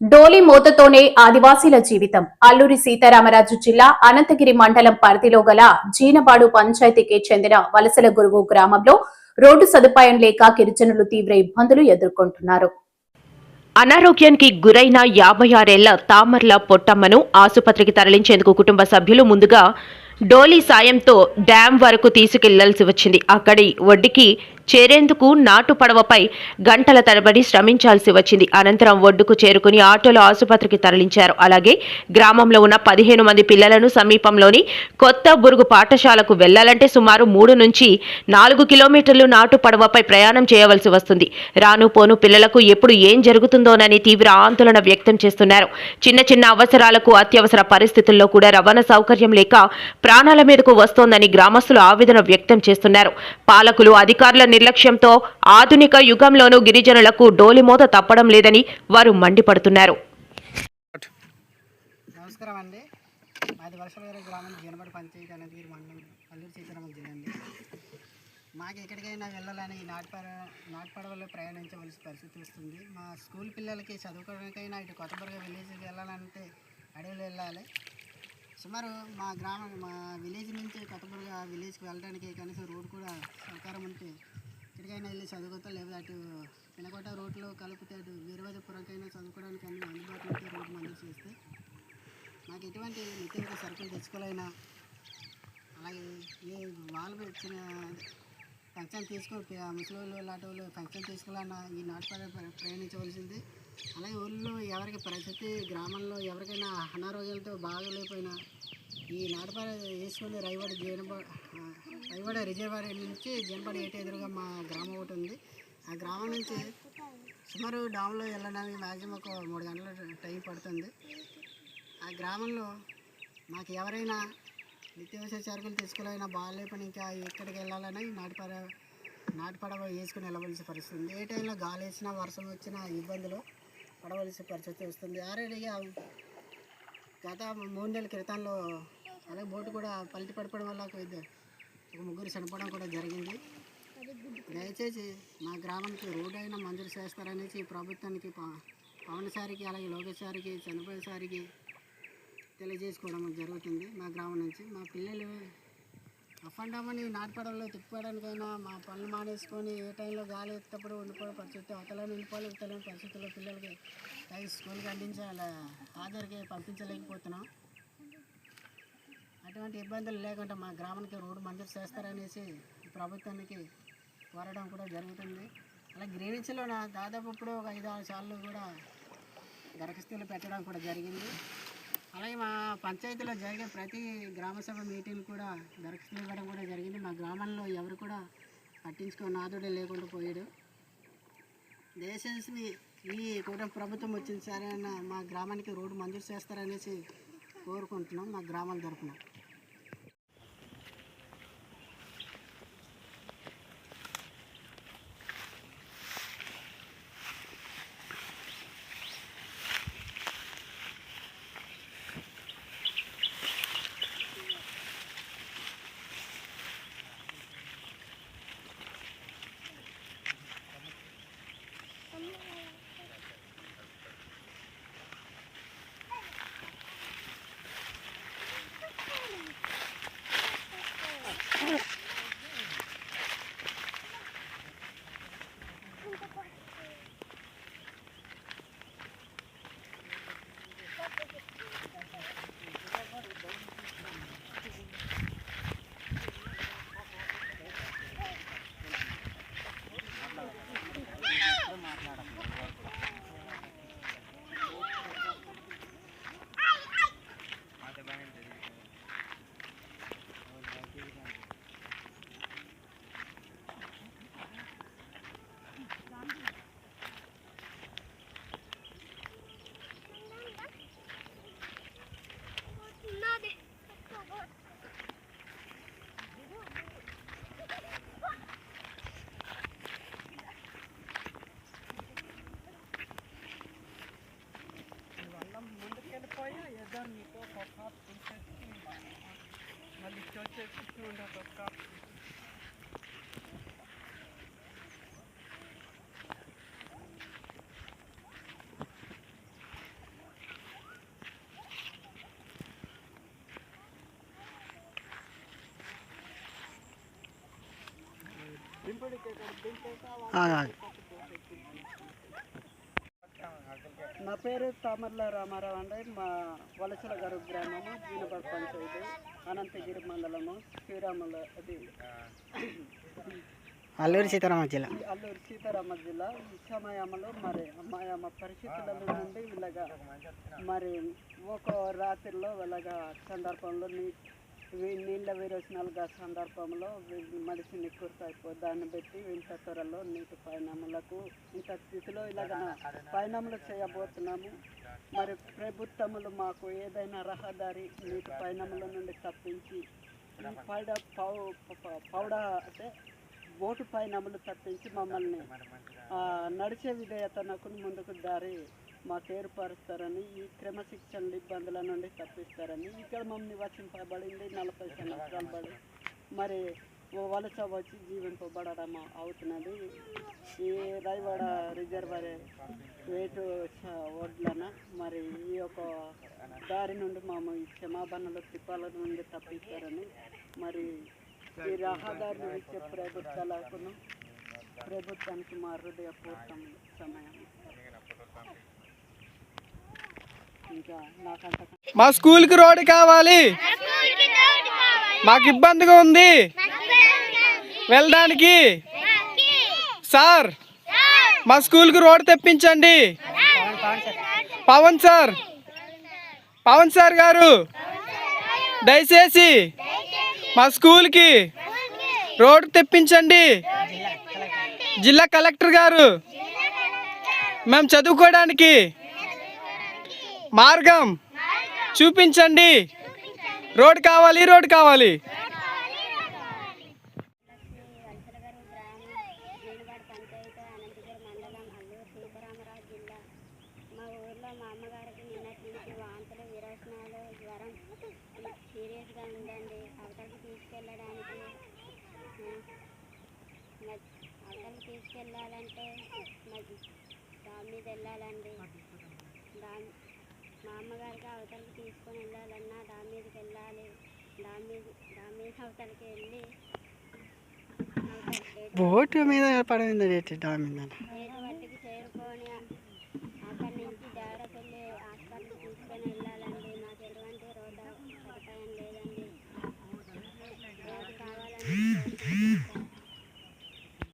డోలి మోతతోనే ఆదివాసీల జీవితం. అల్లూరి సీతారామరాజు జిల్లా అనంతగిరి మండలం పరిధిలో గల జీనబాడు పంచాయతీకి చెందిన వలసల గురువు గ్రామంలో రోడ్డు సదుపాయం లేక గిరిజనులు తీవ్ర ఇబ్బందులు ఎదుర్కొంటున్నారు. అనారోగ్యానికి గురైన 56 ఏళ్ల తామర్ల పొట్టమ్మను ఆసుపత్రికి తరలించేందుకు కుటుంబ సభ్యులు ముందుగా డోలీ సాయంతో డ్యాం వరకు తీసుకెళ్లాల్సి వచ్చింది. అక్కడి ఒడ్డుకి చేరేందుకు నాటు పడవపై గంటల తరబడి శ్రమించాల్సి వచ్చింది. అనంతరం ఒడ్డుకు చేరుకుని ఆటోలో ఆసుపత్రికి తరలించారు. అలాగే గ్రామంలో ఉన్న 15 మంది పిల్లలను సమీపంలోని కొత్త బురుగు పాఠశాలకు వెళ్లాలంటే సుమారు 3 నుంచి 4 కిలోమీటర్లు నాటు పడవపై ప్రయాణం చేయవలసి వస్తుంది. రాను పోను పిల్లలకు ఎప్పుడు ఏం జరుగుతుందోనని తీవ్ర ఆందోళన వ్యక్తం చేస్తున్నారు. చిన్న చిన్న అవసరాలకు అత్యవసర పరిస్థితుల్లో కూడా రవాణా సౌకర్యం లేక ప్రాణాల మీదకు వస్తోందని గ్రామస్తులు ఆవేదన వ్యక్తం చేస్తున్నారు. పాలకులు అధికారుల నిర్లక్ష్యంతో ఆధునిక యుగంలోనూ గిరిజనులకు డోలిమోత తప్పడం లేదని వారు మండిపడుతున్నారు. నమస్కారం అండి. మాది వలసలగారి గ్రామం జీనబాడు పంచాయతీ అనంతగిరి మండలం అల్లూరి సీతారామరాజు జిల్లా అండి. మాకు ఎక్కడికైనా వెళ్ళాలని నాటు పడవలో ప్రయాణించవలసిన పరిస్థితి వస్తుంది. మా స్కూల్ పిల్లలకి చదువుకోవడానికైనా ఇటు కొత్తబుర్గ విలేజ్కి వెళ్ళాలంటే అడవిలో వెళ్ళాలి. సుమారు మా విలేజ్ నుంచి కొత్తబుర్గ విలేజ్కి వెళ్ళడానికి కనీసం రోడ్ కూడా సహకారం ఉంటే ఎక్కడికైనా వెళ్ళి చదువుకోతా, లేదా అటు పినకోట రోడ్లో కలిపితే అటు వీరవదపురంకైనా చదువుకోవడానికి అన్ని అందుబాటులో ఉంటే రోడ్డు మంజూరు చేస్తే మాకు ఎటువంటి నిత్యవసర సరుకులు తెచ్చుకోలేనా, అలాగే వాళ్ళు ఇచ్చిన పెన్షన్ ముసలి లాంటి వాళ్ళు పెన్షన్ తీసుకోవాలన్నా ఈ నాటుపడ ప్రయాణించవలసింది. అలాగే ఊళ్ళో ఎవరికి పరిస్థితి గ్రామంలో ఎవరికైనా అనారోగ్యాలతో బాగలేకపోయినా ఈ నాటుపడ వేసుకొని రైవాడ రిజర్వాయర్ నుంచి జీనబాడు ఏటి ఎదురుగా మా గ్రామం ఒకటి ఉంది. ఆ గ్రామం నుంచి సుమారు డామ్లో వెళ్ళడానికి మ్యాక్సిమం ఒక 3 గంటల టైం పడుతుంది. ఆ గ్రామంలో మాకు ఎవరైనా నిత్యావసర సరుకులు తీసుకోవాలైనా బాగాలేపని ఇంకా ఎక్కడికి వెళ్ళాలని నాటు పడవ వేసుకుని వెళ్ళవలసిన పరిస్థితి ఉంది. ఏ టైంలో గాలి వేసినా వర్షం వచ్చినా ఇబ్బందులు పడవలసిన పరిస్థితి వస్తుంది. ఆల్రెడీగా గత 3 నెలల క్రితంలో అలాగే బోటు కూడా పల్టి పడిపోవడం వల్ల ఒక 3 చనిపోవడం కూడా జరిగింది. దయచేసి మా గ్రామానికి రోడ్డు అయినా మంజూరు చేస్తారనేసి ప్రభుత్వానికి పవన్ సారికి అలాగే లోకేష్ సారికి చనిపోయే సారికి తెలియజేసుకోవడం జరుగుతుంది. మా గ్రామం నుంచి మా పిల్లలు అప్ అండ్ డౌన్ నాటు పడవలో తిప్పుకోవడానికైనా మా పనులు మానేసుకొని ఏ టైంలో గాలి ఎత్తప్పుడు ఉండిపోయే పరిస్థితి, అవతలని ఉండిపోవాలి ఇవతలని పరిస్థితుల్లో పిల్లలకి స్కూల్కి అందించాలి ఆధార్కి పంపించలేకపోతున్నాం. అటువంటి ఇబ్బందులు లేకుండా మా గ్రామానికి రోడ్డు మంజూరు చేస్తారనేసి ప్రభుత్వానికి కోరడం కూడా జరుగుతుంది. అలాగే గ్రీవెన్స్లో దాదాపు ఇప్పుడు ఒక 5-6 సార్లు కూడా దరఖాస్తులు పెట్టడం కూడా జరిగింది. అలాగే మా పంచాయతీలో జరిగే ప్రతి గ్రామసభ మీటింగ్ కూడా దరఖాస్తులు ఇవ్వడం కూడా జరిగింది. మా గ్రామంలో ఎవరు కూడా పట్టించుకో నాదుడే లేకుండా పోయాడు. దయచేసి ఈ కూడా ప్రభుత్వం వచ్చింది సరే అన్న మా గ్రామానికి రోడ్డు మంజూరు చేస్తారనేసి కోరుకుంటున్నాం మా గ్రామాల తరపున. మళ్ళీ వచ్చేసి ఉండదు. నా పేరు తామర్ల రామారావు అండి. మా వలసల గారు గ్రామము జీనబడ్ పంచాయతీ అనంతగిరి మండలము శ్రీరాముల అది అల్లూరి సీతారామ జిల్లా. ఈ సమయంలో మరి మా పరిస్థితుల నుండి ఇలాగా మరి ఒక రాత్రిలో ఇలాగా సందర్భంలో నీళ్ళ విరోచనాలుగా సందర్భంలో మనిషిని కుర్తాయిపో దాన్ని పెట్టి ఇంత త్వరలో నీటి పయనములకు ఇంత స్థితిలో ఇలాగ పయనములు చేయబోతున్నాము. మరి ప్రభుత్వములు మాకు ఏదైనా రహదారి నీటి పయనముల నుండి తప్పించి ఈ పౌడ అంటే బోటు పయనములు తప్పించి మమ్మల్ని నడిచే విధేయతనకు ముందుకు దారి మాకు ఏర్పరుస్తారని, ఈ క్రమశిక్షణ ఇబ్బందుల నుండి తప్పిస్తారని ఇక్కడ మమ్మల్ని నివసింపబడింది 40 సంవత్సరాలు పడి మరి వలస వచ్చి జీవింపబడడం అవుతున్నది. ఈ రాయవాడ రిజర్వర్ వేటు ఒడ్లన మరి ఈ యొక్క దారి నుండి మేము ఈ క్షమాపణలు తిప్పాల నుండి తప్పిస్తారని మరి ఈ రహదారులు ఇచ్చే ప్రభుత్వానికి మా హృదయపూర్వకం సమయం. మా స్కూల్కి రోడ్డు కావాలి, మాకు ఇబ్బందిగా ఉంది వెళ్ళడానికి. సార్ మా స్కూల్కి రోడ్డు తెప్పించండి. పవన్ సార్ గారు దయచేసి మా స్కూల్కి రోడ్డు తెప్పించండి. జిల్లా కలెక్టర్ గారు మేము చదువుకోవడానికి మార్గం చూపించండి. రోడ్ కావాలి. మా ఊర్లో మా అమ్మగారికి నిన్నటి నుంచి వాంతులు విరోచనాలు జ్వరం సీరియస్గా ఉందండి. అవతలకి తీసుకెళ్ళడానికి అవతలకి తీసుకెళ్ళాలంటే దాని మీద వెళ్ళాలండి. మా అమ్మగారికి అవతలకి తీసుకొని వెళ్ళాలన్నా దాని మీదకి వెళ్ళాలి. దాని మీద అవతలకి వెళ్ళి బోటు మీద పడింది డామ్ మీద